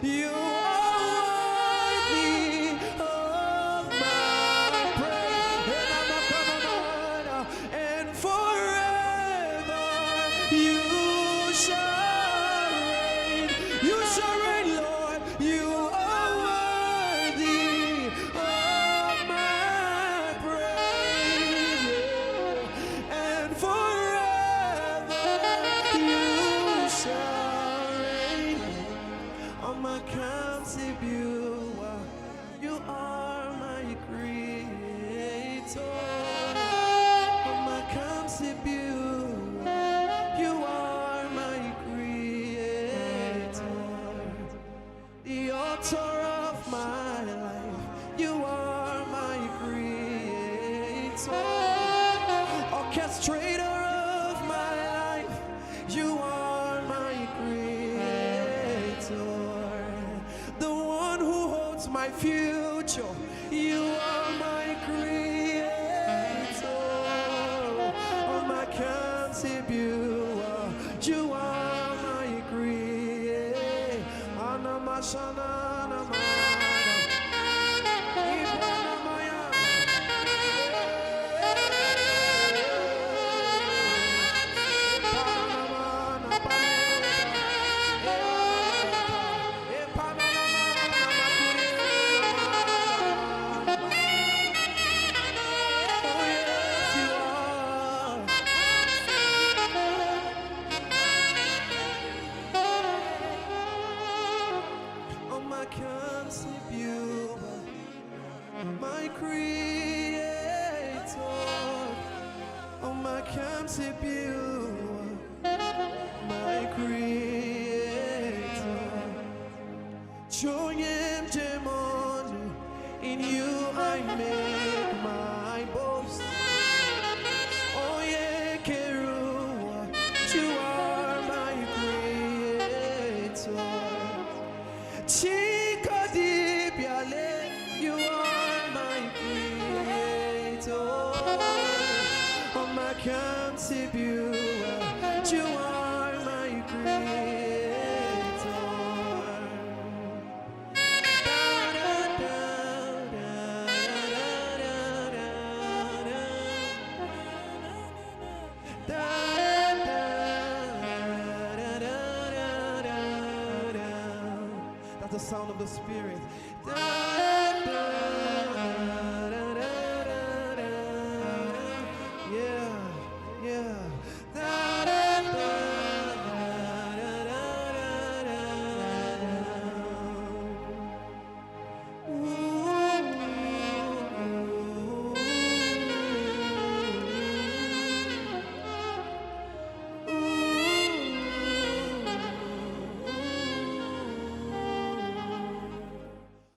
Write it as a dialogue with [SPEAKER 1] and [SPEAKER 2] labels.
[SPEAKER 1] You are worthy of my praise, and forever you shall reign. You shall reign, Lord. You are worthy of my praise, and forever you shall reign. On my concept, you are my creator. On my concept, you are my creator. The author of my life, you are my creator. Orchestrator of my life, you are my creator. The one who holds my future, you are my creator. On my concept, you are my creator. My creator, oh my concept, you, my creator. Choyem Jemonu, in you I make my boast. Oh yeah, Kerua, you are my creator. Chica di Biale, you are my creator. Oh my contributor, you are my creator. That's the sound of the Spirit. Yeah, yeah.